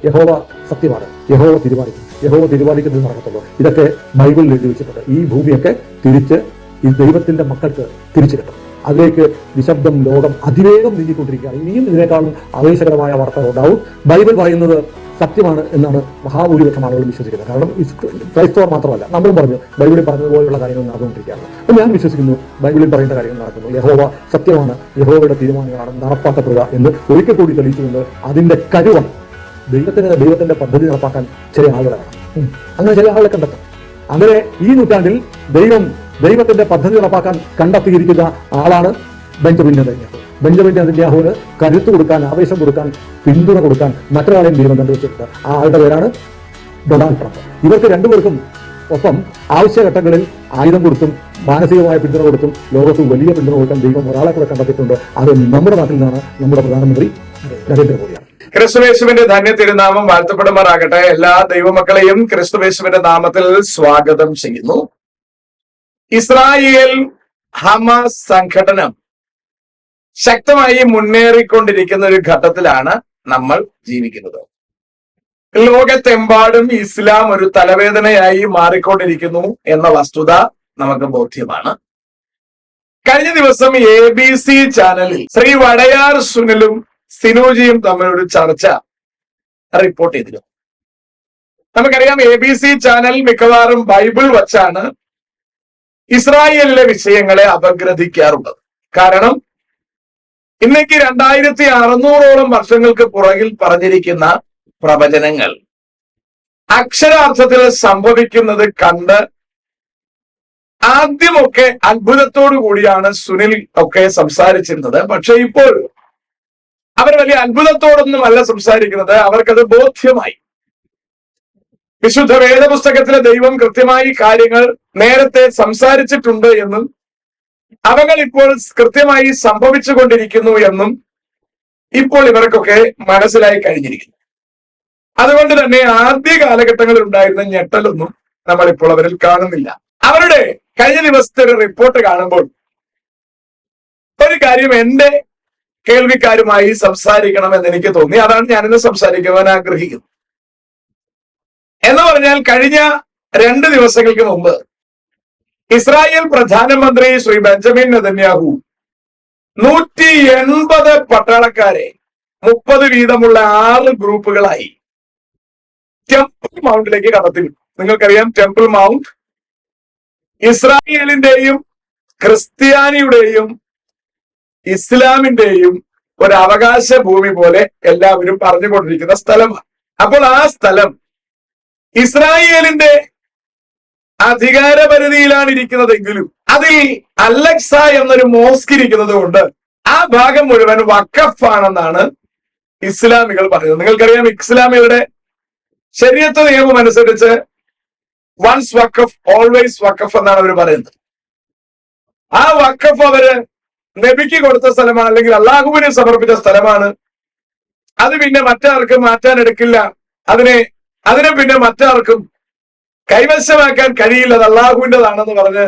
യഹോവ സത്യമാണ്, യഹോവ തീരുമാനിക്കും, യഹോവ തീരുമാനിക്കുന്നത് നടക്കത്തുള്ളൂ. ഇതൊക്കെ ബൈബിളിൽ എഴുതി വെച്ചിട്ടുണ്ട്. ഈ ഭൂമിയൊക്കെ തിരിച്ച് ഈ ദൈവത്തിന്റെ മക്കൾക്ക് തിരിച്ചു കിട്ടും. അതിലേക്ക് നിശബ്ദം ലോകം അതിവേഗം നീങ്ങിക്കൊണ്ടിരിക്കുകയാണ്. ഇനിയും ഇതിനേക്കാളും ആവേശകരമായ വാർത്തകൾ ഉണ്ടാവും. ബൈബിൾ പറയുന്നത് സത്യമാണ് എന്നാണ് മഹാഭൂരിപക്ഷം ആളുകൾ വിശ്വസിക്കുന്നത്. കാരണം ക്രൈസ്തവർ മാത്രമല്ല, നമ്മളും പറഞ്ഞു ബൈബിളിൽ പറഞ്ഞതുപോലെയുള്ള കാര്യങ്ങൾ നടന്നുകൊണ്ടിരിക്കുകയാണ്. അപ്പം ഞാൻ വിശ്വസിക്കുന്നു ബൈബിളിൽ പറയുന്ന കാര്യങ്ങൾ നടക്കുന്നു. യഹോവ സത്യമാണ്, യഹോവയുടെ തീരുമാനങ്ങളാണ് നടപ്പാക്കപ്പെടുക എന്ന് ഒരിക്കൽ കൂടി തെളിയിച്ചുകൊണ്ട് അതിന്റെ കരുവം ദൈവത്തിന്റെ പദ്ധതി നടപ്പാക്കാൻ ചില ആളുകളെ വേണം. അങ്ങനെ ചില ആളുകളെ കണ്ടെത്തും. അങ്ങനെ ഈ നൂറ്റാണ്ടിൽ ദൈവത്തിന്റെ പദ്ധതി നടപ്പാക്കാൻ കണ്ടെത്തിയിരിക്കുന്ന ആളാണ് ബെഞ്ചമിൻ നെതന്യാഹു. ബെഞ്ചമിൻ നെതന്യാഹുവിന് കരുത്ത് കൊടുക്കാൻ, ആവേശം കൊടുക്കാൻ, പിന്തുണ കൊടുക്കാൻ മറ്റൊരാളെയും ദൈവം കണ്ടുവച്ചിട്ടുണ്ട്. ആ ആളുടെ പേരാണ് ഡൊണാൾഡ് ട്രംപ്. ഇവർക്ക് രണ്ടുപേർക്കും ഒപ്പം ആവശ്യഘട്ടങ്ങളിൽ ആയുധം കൊടുത്തും മാനസികമായ പിന്തുണ കൊടുത്തും ലോകത്ത് വലിയ പിന്തുണ കൊടുക്കാൻ ദൈവം ഒരാളെ കൂടെ കണ്ടെത്തിയിട്ടുണ്ട്. അത് നമ്മുടെ നാട്ടിൽ നിന്നാണ്, നമ്മുടെ പ്രധാനമന്ത്രി നരേന്ദ്രമോദിയാണ്. ക്രിസ്തുവേശുവിന്റെ ധന്യ തിരുനാമം വാഴ്ത്തപ്പെടുമാറാകട്ടെ. എല്ലാ ദൈവമക്കളെയും ക്രിസ്തുവേശുവിന്റെ നാമത്തിൽ സ്വാഗതം ചെയ്യുന്നു. ഇസ്രായേൽ ഹമാസ് സംഘടനം ശക്തമായി മുന്നേറിക്കൊണ്ടിരിക്കുന്ന ഒരു ഘട്ടത്തിലാണ് നമ്മൾ ജീവിക്കുന്നത്. ലോകത്തെമ്പാടും ഇസ്ലാം ഒരു തലവേദനയായി മാറിക്കൊണ്ടിരിക്കുന്നു എന്ന വസ്തുത നമുക്ക് ബോധ്യമാണ്. കഴിഞ്ഞ ദിവസം ABC ചാനലിൽ ശ്രീ വടയാർ സുനിലും സിനോജിയും തമ്മിലൊരു ചർച്ച റിപ്പോർട്ട് ചെയ്തിരുന്നു. നമുക്കറിയാം ABC ചാനൽ മിക്കവാറും ബൈബിൾ വച്ചാണ് ഇസ്രായേലിലെ വിഷയങ്ങളെ അപഗ്രഥിക്കാറുള്ളത്. കാരണം ഇന്നേക്ക് 2600ഓളം വർഷങ്ങൾക്ക് പുറകിൽ പറഞ്ഞിരിക്കുന്ന പ്രവചനങ്ങൾ അക്ഷരാർത്ഥത്തിൽ സംഭവിക്കുന്നത് കണ്ട് ആദ്യമൊക്കെ അത്ഭുതത്തോടു കൂടിയാണ് സുനിൽ ഒക്കെ സംസാരിച്ചിരുന്നത്. പക്ഷെ ഇപ്പോൾ അവർ വലിയ അത്ഭുതത്തോടൊന്നുമല്ല സംസാരിക്കുന്നത്, അവർക്കത് ബോധ്യമായി. വിശുദ്ധ വേദപുസ്തകത്തിലെ ദൈവം കൃത്യമായി കാര്യങ്ങൾ നേരത്തെ സംസാരിച്ചിട്ടുണ്ട് എന്നും അവകൾ ഇപ്പോൾ കൃത്യമായി സംഭവിച്ചു കൊണ്ടിരിക്കുന്നു എന്നും ഇപ്പോൾ ഇവർക്കൊക്കെ മനസ്സിലായി കഴിഞ്ഞിരിക്കുന്നു. അതുകൊണ്ട് തന്നെ ആദ്യ കാലഘട്ടങ്ങളിൽ ഉണ്ടായിരുന്ന ഞെട്ടലൊന്നും നമ്മൾ ഇപ്പോൾ അവരിൽ കാണുന്നില്ല. അവരുടെ കഴിഞ്ഞ ദിവസത്തെ ഒരു റിപ്പോർട്ട് കാണുമ്പോൾ ഒരു കാര്യം എന്റെ കേൾവിക്കാരുമായി സംസാരിക്കണമെന്ന് എനിക്ക് തോന്നി. അതാണ് ഞാനിന്ന് സംസാരിക്കുവാൻ ആഗ്രഹിക്കുന്നത്. എന്ന് പറഞ്ഞാൽ കഴിഞ്ഞ 2 ദിവസങ്ങൾക്ക് മുമ്പ് ഇസ്രായേൽ പ്രധാനമന്ത്രി ശ്രീ ബെഞ്ചമിൻ നെതന്യാഹു 180 പട്ടാളക്കാരെ 30 വീതമുള്ള 6 ഗ്രൂപ്പുകളായി ടെമ്പിൾ മൗണ്ടിലേക്ക് കടത്തിവിട്ടു. നിങ്ങൾക്കറിയാം, ടെമ്പിൾ മൗണ്ട് ഇസ്രായേലിന്റെയും ക്രിസ്ത്യാനിയുടെയും ഇസ്ലാമിന്റെയും ഒരു അവകാശ ഭൂമി പോലെ എല്ലാവരും പറഞ്ഞുകൊണ്ടിരിക്കുന്ന സ്ഥലമാണ്. അപ്പോൾ ആ സ്ഥലം ഇസ്രായേലിന്റെ അധികാരപരിധിയിലാണ് ഇരിക്കുന്നതെങ്കിലും അതിൽ അലക്സ എന്നൊരു മോസ്ക് ഇരിക്കുന്നത് കൊണ്ട് ആ ഭാഗം മുഴുവൻ വഖഫാണെന്നാണ് ഇസ്ലാമികൾ പറയുന്നത്. നിങ്ങൾക്കറിയാം, ഇസ്ലാമികളുടെ ശരീഅത്ത് നിയമം അനുസരിച്ച് വൺസ് വഖഫ് ഓൾവേസ് വഖഫ് എന്നാണ് അവർ പറയുന്നത്. ആ വഖഫ് അവര് നബിക്ക് കൊടുത്ത സ്ഥലമാണ്, അല്ലെങ്കിൽ അള്ളാഹുവിന് സമർപ്പിച്ച സ്ഥലമാണ്. അത് പിന്നെ മറ്റാർക്കും മാറ്റാൻ എടുക്കില്ല. അതിനെ പിന്നെ മറ്റാർക്കും കൈവശമാക്കാൻ കഴിയില്ല, അത് അള്ളാഹുവിൻ്റെതാണെന്ന് പറഞ്ഞ്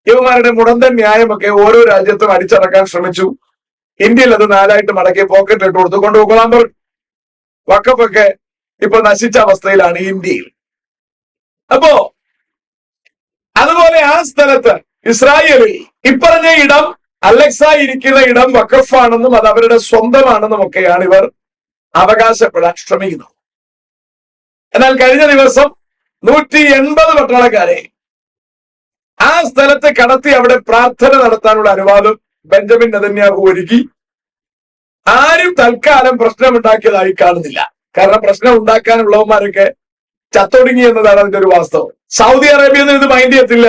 യുവമാരുടെ മുടന്തൻ ന്യായമൊക്കെ ഓരോ രാജ്യത്തും അടിച്ചടക്കാൻ ശ്രമിച്ചു. ഇന്ത്യയിൽ അത് 4ആയിട്ട് മടക്കി പോക്കറ്റ് ഇട്ട് കൊടുത്തു കൊണ്ടുപോകാൻ പറഞ്ഞു. വഖഫൊക്കെ ഇപ്പൊ നശിച്ച അവസ്ഥയിലാണ് ഇന്ത്യയിൽ. അപ്പോ അതുപോലെ ആ സ്ഥലത്ത് ഇസ്രായേലിൽ ഇപ്പറഞ്ഞ ഇടം, അലക്സ ഇരിക്കുന്ന ഇടം വഖഫാണെന്നും അത് അവരുടെ സ്വന്തമാണെന്നും ഒക്കെയാണ് ഇവർ അവകാശപ്പെടാൻ ശ്രമിക്കുന്നത്. എന്നാൽ കഴിഞ്ഞ ദിവസം 180 പട്ടാളക്കാരെ ആ സ്ഥലത്ത് കടത്തി അവിടെ പ്രാർത്ഥന നടത്താനുള്ള അനുവാദം ബെഞ്ചമിൻ നെതന്യാഹു ഒരുക്കി. ആരും തൽക്കാലം പ്രശ്നമുണ്ടാക്കിയതായി കാണുന്നില്ല. കാരണം പ്രശ്നം ഉണ്ടാക്കാനുള്ളവന്മാരൊക്കെ ചത്തൊടുങ്ങി എന്നതാണ് അതിന്റെ ഒരു വാസ്തവം. സൗദി അറേബ്യയിൽ നിന്ന് ഇത് മൈൻഡ് ചെയ്യത്തില്ല.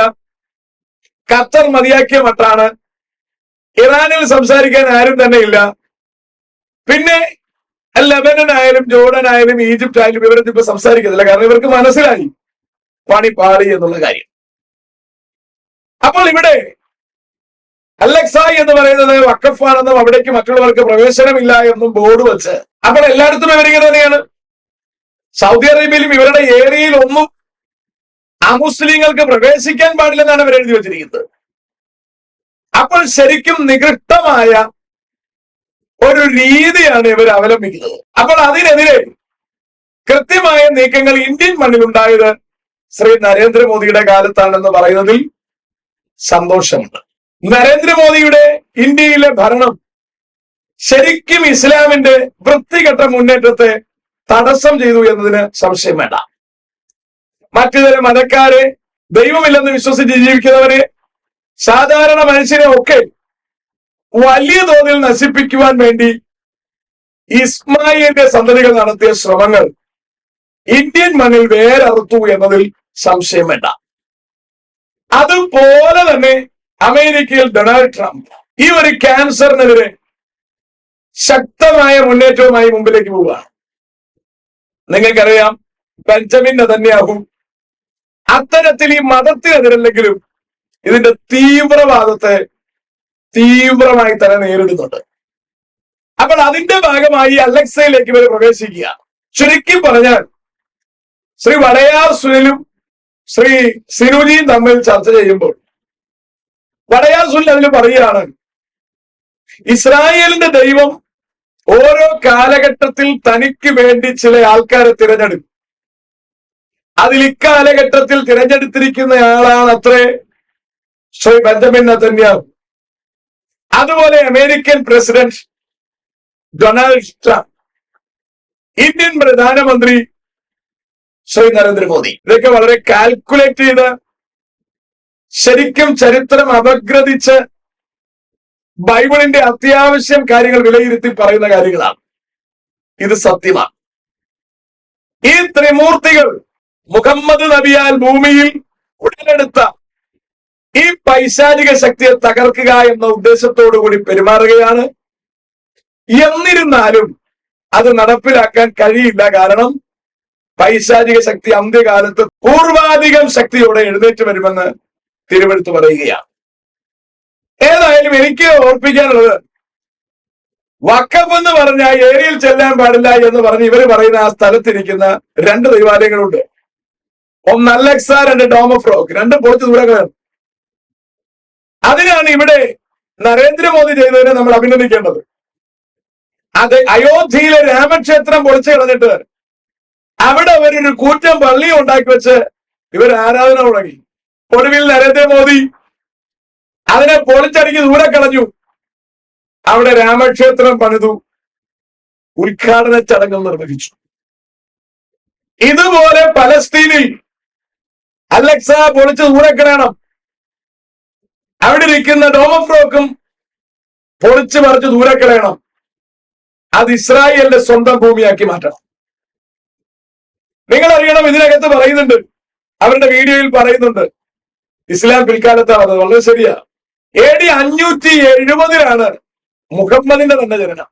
ഖത്തർ മതിയാക്കിയ മട്ടാണ്. ഇറാനിൽ സംസാരിക്കാൻ ആരും തന്നെ ഇല്ല. പിന്നെ ലെബനൻ ആയാലും ജോർഡൻ ആയാലും ഈജിപ്റ്റ് ആയാലും ഇവരൊന്നും ഇപ്പൊ സംസാരിക്കുന്നില്ല. കാരണം ഇവർക്ക് മനസ്സിലായി പണി പാളി എന്നുള്ള കാര്യം. അപ്പോൾ ഇവിടെ അലക്സ എന്ന് പറയുന്നത് വഖഫാണെന്നും അവിടേക്ക് മറ്റുള്ളവർക്ക് പ്രവേശനമില്ല എന്നും ബോർഡ് വെച്ച് അപ്പോൾ എല്ലായിടത്തും ഇവരിങ്ങനെ തന്നെയാണ്. സൗദി അറേബ്യയിലും ഇവരുടെ ഏരിയയിൽ ഒന്നും അമുസ്ലിങ്ങൾക്ക് പ്രവേശിക്കാൻ പാടില്ലെന്നാണ് ഇവർ എഴുതി വെച്ചിരിക്കുന്നത്. അപ്പോൾ ശരിക്കും നികൃഷ്ടമായ ഒരു രീതിയാണ് ഇവർ അവലംബിക്കുന്നത്. അപ്പോൾ അതിനെതിരെ നീക്കങ്ങൾ ഇന്ത്യൻ മണ്ണിലുണ്ടായത് ശ്രീ നരേന്ദ്രമോദിയുടെ കാലത്താണെന്ന് പറയുന്നതിൽ സന്തോഷമുണ്ട്. നരേന്ദ്രമോദിയുടെ ഇന്ത്യയിലെ ഭരണം ശരിക്കും ഇസ്ലാമിന്റെ വൃത്തികെട്ട മുന്നേറ്റത്തെ തടസ്സം ചെയ്തു എന്നതിന് സംശയം വേണ്ട. മറ്റു ചില മതക്കാരെ, ദൈവമില്ലെന്ന് വിശ്വസിച്ച് ജീവിക്കുന്നവരെ, സാധാരണ മനുഷ്യരെ ഒക്കെ വലിയ തോതിൽ നശിപ്പിക്കുവാൻ വേണ്ടി ഇസ്മായിലിന്റെ സന്തതികൾ നടത്തിയ ശ്രമങ്ങൾ ഇന്ത്യൻ മണ്ണിൽ വേരറുത്തു എന്നതിൽ സംശയം വേണ്ട. അതുപോലെ തന്നെ അമേരിക്കയിൽ ഡൊണാൾഡ് ട്രംപ് ഈ ഒരു ക്യാൻസറിനെതിരെ ശക്തമായ മുന്നേറ്റവുമായി മുമ്പിലേക്ക് പോവുകയാണ്. നിങ്ങൾക്കറിയാം, ബെഞ്ചമിൻ നെതന്യാഹു അത്തരത്തിൽ ഈ മതത്തിനെതിരല്ലെങ്കിലും ഇതിന്റെ തീവ്രവാദത്തെ തീവ്രമായി തന്നെ നേരിടുന്നുണ്ട്. അപ്പോൾ അതിന്റെ ഭാഗമായി അലക്സയിലേക്ക് ഇവർ പ്രവേശിക്കുക. ചുരുക്കി പറഞ്ഞാൽ ശ്രീ വടയാർ സുനിലും ശ്രീ സിനുജിയും തമ്മിൽ ചർച്ച ചെയ്യുമ്പോൾ വടയാർ സുനിൽ അതിൽ പറയുകയാണ്, ഇസ്രായേലിന്റെ ദൈവം ഓരോ കാലഘട്ടത്തിൽ തനിക്ക് വേണ്ടി ചില ആൾക്കാരെ തിരഞ്ഞെടുക്കും. അതിൽ ഇക്കാലഘട്ടത്തിൽ തിരഞ്ഞെടുത്തിരിക്കുന്നയാളാണ് അത്രേ ശ്രീ ബെഞ്ചമിൻ നെതന്യാഹു. അതുപോലെ American president Donald Trump, Indian പ്രധാനമന്ത്രി ശ്രീ നരേന്ദ്രമോദി, ഇതൊക്കെ വളരെ കാൽക്കുലേറ്റ് ചെയ്ത് ശരിക്കും ചരിത്രം അപഗ്രഥിച്ച് ബൈബിളിന്റെ അത്യാവശ്യം കാര്യങ്ങൾ വിലയിരുത്തി പറയുന്ന കാര്യങ്ങളാണ്. ഇത് സത്യമാണ്. ഈ ത്രിമൂർത്തികൾ മുഹമ്മദ് നബിയാൽ ഭൂമിയിൽ ഉടലെടുത്ത ഈ പൈശാചിക ശക്തിയെ തകർക്കുക എന്ന ഉദ്ദേശത്തോടു കൂടി പെരുമാറുകയാണ്. എന്നിരുന്നാലും അത് നടപ്പിലാക്കാൻ കഴിയില്ല. കാരണം പൈശാചിക ശക്തി അന്ത്യകാലത്ത് പൂർവാധികം ശക്തിയോടെ എഴുന്നേറ്റ് വരുമെന്ന് തിരുവെടുത്ത് പറയുകയാണ്. ഏതായാലും എനിക്ക് ഓർപ്പിക്കാനുള്ളത്, വഖഫ് എന്ന് പറഞ്ഞ ഏരിയയിൽ ചെല്ലാൻ പാടില്ല എന്ന് പറഞ്ഞ് ഇവര് പറയുന്ന ആ സ്ഥലത്തിരിക്കുന്ന രണ്ട് ദൈവാലയങ്ങളുണ്ട്. ഒന്ന് അലക്സ, രണ്ട് ഡോം ഓഫ് റോക്ക്, രണ്ട് പൊളിച്ച് ദൂരങ്ങളാണ്. അതിനാണ് ഇവിടെ നരേന്ദ്രമോദി ചെയ്തതിനെ നമ്മൾ അഭിനന്ദിക്കേണ്ടത്. അത് അയോധ്യയിലെ രാമക്ഷേത്രം പൊളിച്ചു കളഞ്ഞിട്ട് അവിടെ അവരൊരു കൂറ്റം പള്ളി ഉണ്ടാക്കി വെച്ച് ഇവർ ആരാധന തുടങ്ങി. ഒടുവിൽ നരേന്ദ്രമോദി അതിനെ പൊളിച്ചടിക്ക് ദൂരെ കളഞ്ഞു. അവിടെ രാമക്ഷേത്രം പണിതു, ഉദ്ഘാടന ചടങ്ങുകൾ നിർവഹിച്ചു. ഇതുപോലെ പലസ്തീനിൽ അലക്സ പൊളിച്ച് ദൂരെ കളയണം. അവിടെ ഇരിക്കുന്ന ഡോം ഓഫ് റോക്കും പൊളിച്ചു പറിച്ച് ദൂരെ കളയണം. അത് ഇസ്രായേലിന്റെ സ്വന്തം ഭൂമിയാക്കി മാറ്റണം. നിങ്ങൾ അറിയണം, ഇതിനകത്ത് പറയുന്നുണ്ട്, അവരുടെ വീഡിയോയിൽ പറയുന്നുണ്ട്, ഇസ്ലാം പിൽക്കാലത്താണ്. അത് വളരെ ശരിയാ. AD 570 മുഹമ്മദിന്റെ തന്നെ ജനനം.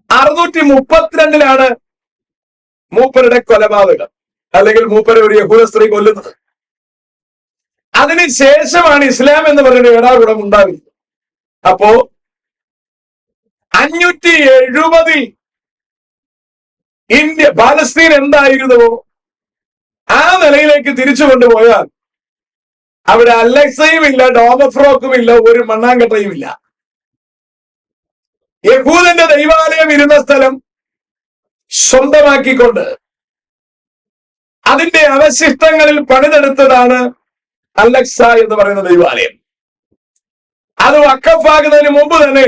632 മൂപ്പരുടെ കൊലപാതകം, അല്ലെങ്കിൽ മൂപ്പരെ ഒരു യഹൂദ സ്ത്രീ കൊല്ലുന്നത്. അതിനുശേഷമാണ് ഇസ്ലാം എന്ന് പറയുന്ന ഏടാകൂടം ഉണ്ടാകുന്നത്. അപ്പോ 570 ഇന്ത്യ പാലസ്തീൻ എന്തായിരുന്നുവോ ആ നിലയിലേക്ക് തിരിച്ചു കൊണ്ടുപോയാൽ അവിടെ അലക്സയും ഇല്ല, ഡോം ഓഫ് റോക്കും ഇല്ല, ഒരു മണ്ണാങ്കട്ടയും ഇല്ല. യഹൂദന്റെ ദൈവാലയം ഇരുന്ന സ്ഥലം സ്വന്തമാക്കിക്കൊണ്ട് അതിന്റെ അവശിഷ്ടങ്ങളിൽ പണിതെടുത്തതാണ് അലക്സ എന്ന് പറയുന്ന ദൈവാലയം. അത് വഖഫാകുന്നതിന് മുമ്പ് തന്നെ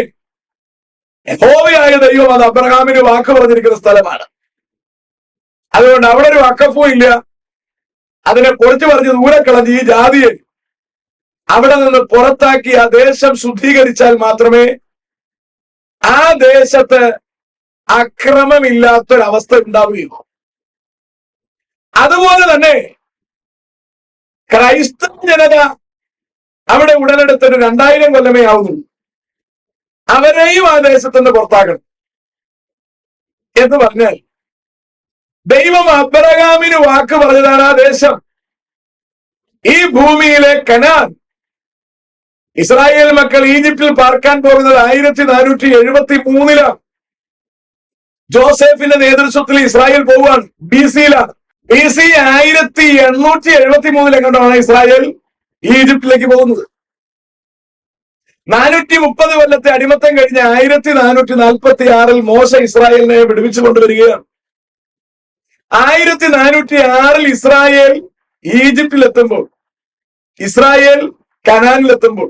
യഹോവയായ ദൈവം അത് അബ്രഹാമിന് വാക്ക് പറഞ്ഞിരിക്കുന്ന സ്ഥലമാണ്. അതുകൊണ്ട് അവിടെ ഒരു വഖഫും ഇല്ല. അതിനെ പൊളിച്ചു പറിച്ച് ദൂരെ കളഞ്ഞ് ഈ ജാതിയെ അവിടെ നിന്ന് പുറത്താക്കി ആ ദേശം ശുദ്ധീകരിച്ചാൽ മാത്രമേ ആ ദേശത്ത് അക്രമമില്ലാത്തൊരവസ്ഥ ഉണ്ടാവുകയുള്ളൂ. അതുപോലെ തന്നെ ക്രൈസ്തവ ജനത അവിടെ ഉടലെടുത്തൊരു 2000 കൊല്ലമേ ആവുന്നുള്ളൂ. അവരെയും ആ ദേശത്തുനിന്ന് പുറത്താക്കണം എന്ന് പറഞ്ഞാൽ ദൈവം അബ്രഹാമിന് വാക്ക് പറഞ്ഞതാണ് ആ ദേശം, ഈ ഭൂമിയിലെ കനാൻ. ഇസ്രായേൽ മക്കൾ ഈജിപ്തിൽ പാർക്കാൻ പോകുന്നത് 1473 ജോസഫിന്റെ നേതൃത്വത്തിൽ ഇസ്രായേൽ പോവുകയാണ്. BC 1873 കണ്ടാണ് ഇസ്രായേൽ ഈജിപ്തിലേക്ക് പോകുന്നത്. 430 കൊല്ലത്തെ അടിമത്തം കഴിഞ്ഞ് 1446 മോശ ഇസ്രായേലിനെ വിടുവിച്ചു കൊണ്ടുവരികയാണ്. 1406 ഇസ്രായേൽ ഈജിപ്തിലെത്തുമ്പോൾ, ഇസ്രായേൽ കനാനിലെത്തുമ്പോൾ,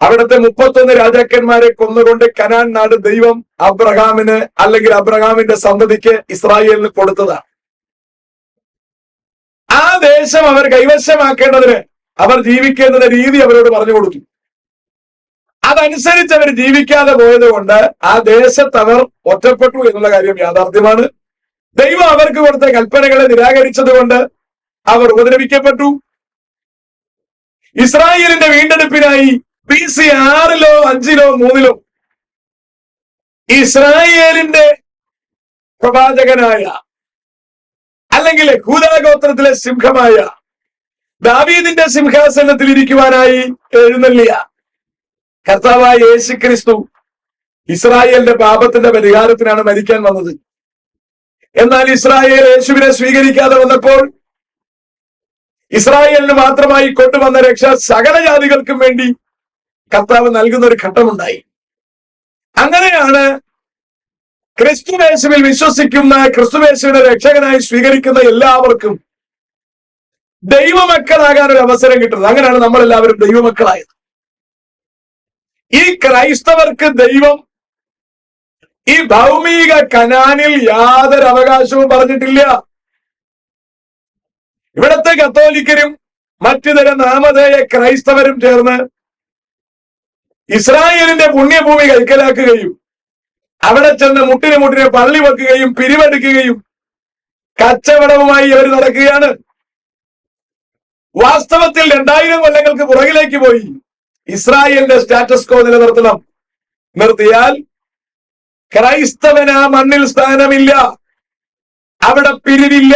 അവിടുത്തെ 31 രാജാക്കന്മാരെ കൊന്നുകൊണ്ട് കനാൻ നാട് ദൈവം അബ്രഹാമിന്, അല്ലെങ്കിൽ അബ്രഹാമിന്റെ സന്തതിക്ക്, ഇസ്രായേലിന് കൊടുത്തതാണ്. ആ ദേശം അവർ കൈവശമാക്കേണ്ടതിന് അവർ ജീവിക്കേണ്ട രീതി അവരോട് പറഞ്ഞു കൊടുത്തു. അതനുസരിച്ച് അവർ ജീവിക്കാതെ പോയത് കൊണ്ട് ആ ദേശത്ത് അവർ ഒറ്റപ്പെട്ടു എന്നുള്ള കാര്യം യാഥാർത്ഥ്യമാണ്. ദൈവം അവർക്ക് കൊടുത്ത കൽപ്പനകളെ നിരാകരിച്ചത് കൊണ്ട് അവർ ഉപദ്രവിക്കപ്പെട്ടു. ഇസ്രായേലിന്റെ വീണ്ടെടുപ്പിനായി BC 6 5 3 ഇസ്രായേലിന്റെ പ്രവാചകനായ, അല്ലെങ്കിൽ യഹൂദാഗോത്രത്തിലെ സിംഹമായ ദാവീദിന്റെ സിംഹാസനത്തിൽ ഇരിക്കുവാനായി എഴുന്നള്ളിയ കർത്താവായ യേശുക്രിസ്തു ഇസ്രായേലിന്റെ പാപത്തിന്റെ പരിഹാരത്തിനാണ് മരിക്കാൻ വന്നത്. എന്നാൽ ഇസ്രായേൽ യേശുവിനെ സ്വീകരിക്കാതെ വന്നപ്പോൾ ഇസ്രായേലിന് മാത്രമായി കൊണ്ടുവന്ന രക്ഷ സകല ജാതികൾക്കും വേണ്ടി കർത്താവ് നൽകുന്ന ഒരു ഘട്ടമുണ്ടായി. അങ്ങനെയാണ് ക്രിസ്തുവേശുവിൽ വിശ്വസിക്കുന്ന, ക്രിസ്തുവേശുവിനെ രക്ഷകനായി സ്വീകരിക്കുന്ന എല്ലാവർക്കും ദൈവമക്കളാകാൻ ഒരു അവസരം കിട്ടുന്നത്. അങ്ങനെയാണ് നമ്മളെല്ലാവരും ദൈവമക്കളായത്. ഈ ക്രൈസ്തവർക്ക് ദൈവം ഈ ഭൗമിക കനാനിൽ യാതൊരു അവകാശവും പറഞ്ഞിട്ടില്ല. ഇവിടത്തെ കത്തോലിക്കരും മറ്റു തരം നാമധേയ ക്രൈസ്തവരും ചേർന്ന് ഇസ്രായേലിന്റെ പുണ്യഭൂമി കൈക്കലാക്കുകയും അവിടെ ചെന്ന് മുട്ടിന് പള്ളി വെക്കുകയും പിരിവെടുക്കുകയും കച്ചവടവുമായി അവർ നടക്കുകയാണ്. വാസ്തവത്തിൽ 2000 കൊല്ലങ്ങൾക്ക് പുറകിലേക്ക് പോയി ഇസ്രായേലിന്റെ സ്റ്റാറ്റസ് കോ നിർത്തിയാൽ ക്രൈസ്തവന് ആ മണ്ണിൽ സ്ഥാനമില്ല. അവിടെ പിരിവില്ല,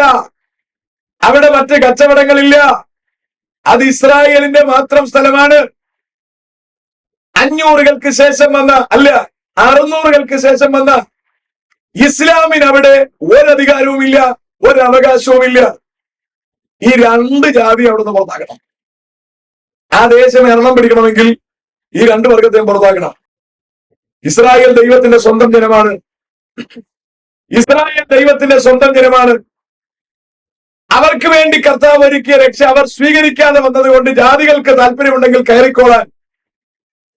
അവിടെ മറ്റ് കച്ചവടങ്ങളില്ല. അത് ഇസ്രായേലിന്റെ മാത്രം സ്ഥലമാണ്. 500കൾക്ക് ശേഷം വന്ന, അല്ല 600കൾക്ക് ശേഷം വന്ന ഇസ്ലാമിന് അവിടെ ഒരധികാരവുമില്ല, ഒരവകാശവുമില്ല. ഈ 2 ജാതി അവിടുന്ന് പുറത്താക്കണം. ആ ദേശം എണ്ണം പിടിക്കണമെങ്കിൽ ഈ 2 വർഗത്തെയും പുറത്താക്കണം. ഇസ്രായേൽ ദൈവത്തിന്റെ സ്വന്തം ജനമാണ്. ഇസ്രായേൽ ദൈവത്തിന്റെ സ്വന്തം ജനമാണ്. അവർക്ക് വേണ്ടി കർത്താവ് ഒരുക്കിയ രക്ഷ അവർ സ്വീകരിക്കാതെ വന്നതുകൊണ്ട് ജാതികൾക്ക് താല്പര്യമുണ്ടെങ്കിൽ കയറിക്കോളാൻ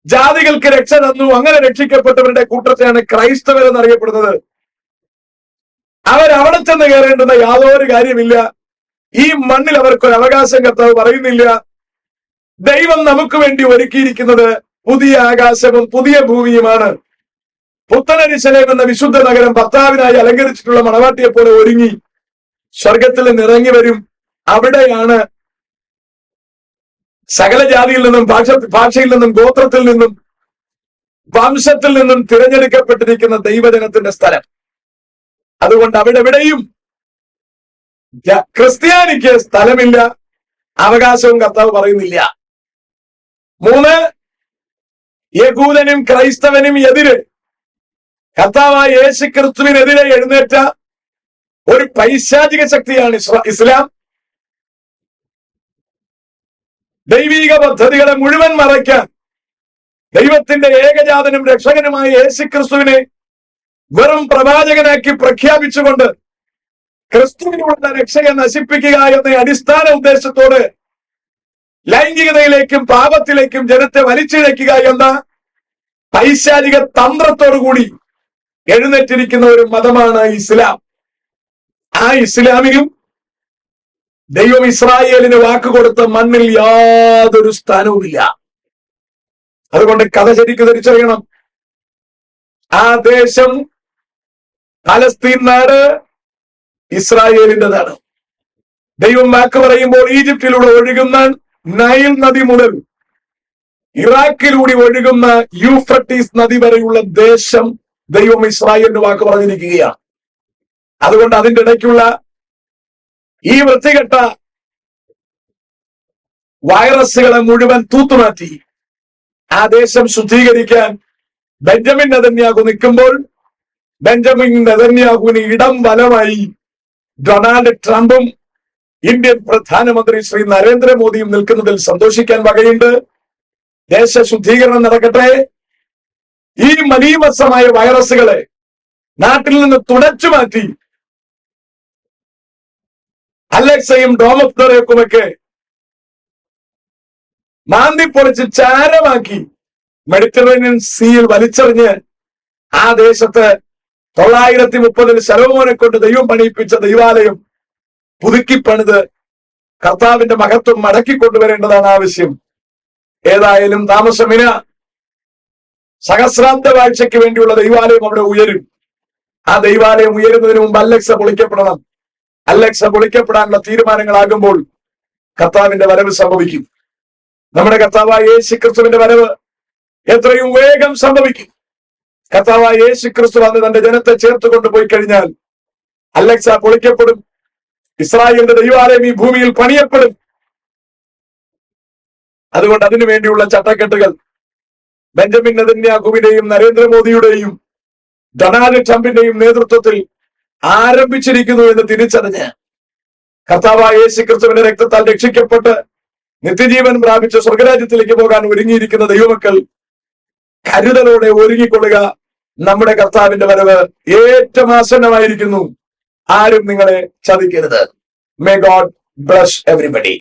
ജാതികൾക്ക് രക്ഷ തന്നു. അങ്ങനെ രക്ഷിക്കപ്പെട്ടവരുടെ കൂട്ടത്തെയാണ് ക്രൈസ്തവർ എന്നറിയപ്പെടുന്നത്. അവരവിടെ ചെന്ന് കയറേണ്ടുന്ന യാതൊരു കാര്യമില്ല. ഈ മണ്ണിൽ അവർക്കൊരു അവകാശം കർത്താവ് പറയുന്നില്ല. ദൈവം നമുക്ക് വേണ്ടി ഒരുക്കിയിരിക്കുന്നത് പുതിയ ആകാശവും പുതിയ ഭൂമിയുമാണ്. പുത്തനരിശലേം എന്ന വിശുദ്ധ നഗരം ഭർത്താവിനായി അലങ്കരിച്ചിട്ടുള്ള മണവാട്ടിയെ പോലെ ഒരുങ്ങി സ്വർഗത്തിൽ നിന്ന് ഇറങ്ങി വരും. അവിടെയാണ് സകല ജാതിയിൽ നിന്നും, ഭാഷയിൽ നിന്നും, ഗോത്രത്തിൽ നിന്നും, വംശത്തിൽ നിന്നും തിരഞ്ഞെടുക്കപ്പെട്ടിരിക്കുന്ന ദൈവജനത്തിന്റെ സ്ഥലം. അതുകൊണ്ട് അവിടെ എവിടെയും ക്രിസ്ത്യാനിക്ക് സ്ഥലമില്ല, അവകാശവും കർത്താവ് പറയുന്നില്ല. 3, യഹൂദനും ക്രൈസ്തവനും എതിരെ കർത്താവായ യേശു ക്രിസ്തുവിനെതിരെ എഴുന്നേറ്റ ഒരു പൈശാചിക ശക്തിയാണ് ഇസ്ലാം. ദൈവിക പദ്ധതികളെ മുഴുവൻ മറയ്ക്കാൻ ദൈവത്തിന്റെ ഏകജാതനും രക്ഷകനുമായ യേശു ക്രിസ്തുവിനെ വെറും പ്രവാചകനാക്കി പ്രഖ്യാപിച്ചുകൊണ്ട് ക്രിസ്തുവിനുള്ള രക്ഷയെ നശിപ്പിക്കുക എന്ന അടിസ്ഥാന ഉദ്ദേശത്തോട് ലൈംഗികതയിലേക്കും പാപത്തിലേക്കും ജനത്തെ വലിച്ചിഴയ്ക്കുക എന്ന പൈശാചിക തന്ത്രത്തോടുകൂടി എഴുന്നേറ്റിരിക്കുന്ന ഒരു മതമാണ് ഇസ്ലാം. ആ ഇസ്ലാമിനും ദൈവം ഇസ്രായേലിന് വാക്കുകൊടുത്ത മണ്ണിൽ യാതൊരു സ്ഥാനവുമില്ല. അതുകൊണ്ട് കഥ ശരിക്കും തിരിച്ചറിയണം. ആ ദേശം, പലസ്തീൻ നാട് ഇസ്രായേലിൻ്റെതാണ്. ദൈവം വാക്ക് പറയുമ്പോൾ ഈജിപ്തിലൂടെ ഒഴുകുന്ന നൈൽ നദി മുതൽ ഇറാഖിലൂടെ ഒഴുകുന്ന യൂഫ്രട്ടീസ് നദി വരെയുള്ള ദേശം ദൈവം ഇസ്രായേലിന്റെ വാക്ക് പറഞ്ഞിരിക്കുകയാണ്. അതുകൊണ്ട് അതിന്റെ ഇടയ്ക്കുള്ള ഈ വൃത്തികെട്ട വൈറസുകളെ മുഴുവൻ തൂത്തുമാറ്റി ആ ദേശം ശുദ്ധീകരിക്കാൻ ബെഞ്ചമിൻ നെതന്യാഹു നിൽക്കുമ്പോൾ ബെഞ്ചമിൻ നെതന്യാഹുവിന് ഇടം വലമായി ഡൊണാൾഡ് ട്രംപും ഇന്ത്യൻ പ്രധാനമന്ത്രി ശ്രീ നരേന്ദ്രമോദിയും നിൽക്കുന്നതിൽ സന്തോഷിക്കാൻ വകയുണ്ട്. ദേശ ശുദ്ധീകരണം നടക്കട്ടെ. ഈ മലീമസമായ വൈറസുകളെ നാട്ടിൽ നിന്ന് തുടച്ചു മാറ്റി അലക്സയും ഡോം ഓഫ് ദ റോക്കുമൊക്കെ മാന്തിപ്പൊളിച്ച് ചാരമാക്കി മെഡിറ്ററേനിയൻ സീയിൽ വലിച്ചെറിഞ്ഞ് ആ ദേശത്ത് 930 ശലോമോനെ കൊണ്ട് ദൈവം പണിയിപ്പിച്ച ദൈവാലയം പുതുക്കി പണിത് കർത്താവിന്റെ മഹത്വം മടക്കി കൊണ്ടുവരേണ്ടതാണ് ആവശ്യം. ഏതായാലും താമസമിന സഹസ്രാബ്ദ വാഴ്ചയ്ക്ക് വേണ്ടിയുള്ള ദൈവാലയം അവിടെ ഉയരും. ആ ദൈവാലയം ഉയരുന്നതിന് മുമ്പ് അലക്സ പൊളിക്കപ്പെടണം. അലക്സ പൊളിക്കപ്പെടാനുള്ള തീരുമാനങ്ങളാകുമ്പോൾ കർത്താവിന്റെ വരവ് സംഭവിക്കും. നമ്മുടെ കർത്താവായ യേശുക്രിസ്തുവിന്റെ വരവ് എത്രയും വേഗം സംഭവിക്കും. കർത്താവായ യേശുക്രിസ്തു വന്ന് തന്റെ ജനത്തെ ചേർത്ത് കൊണ്ടുപോയി കഴിഞ്ഞാൽ അലക്സ പൊളിക്കപ്പെടും. ഇസ്രായേലിന്റെ ദൈവാലയം ഈ ഭൂമിയിൽ പണിയപ്പെടും. അതുകൊണ്ട് അതിനു വേണ്ടിയുള്ള ചട്ടക്കെട്ടുകൾ ബെഞ്ചമിൻ നെതന്യാഹുവിന്റെയും നരേന്ദ്രമോദിയുടെയും ഡൊണാൾഡ് ട്രംപിന്റെയും നേതൃത്വത്തിൽ ആരംഭിച്ചിരിക്കുന്നു എന്ന് തിരിച്ചറിഞ്ഞ് കർത്താവായ യേശുക്രിസ്തുവിന്റെ രക്തത്താൽ രക്ഷിക്കപ്പെട്ട് നിത്യജീവൻ പ്രാപിച്ച് സ്വർഗരാജ്യത്തിലേക്ക് പോകാൻ ഒരുങ്ങിയിരിക്കുന്ന ദൈവമക്കൾ കരുതലോടെ ഒരുങ്ങിക്കൊള്ളുക. നമ്മുടെ കർത്താവിന്റെ വരവ് ഏറ്റവും ആസന്നമായിരിക്കുന്നു. ആരും നിങ്ങളെ ചതിക്കരുത്. May God bless everybody.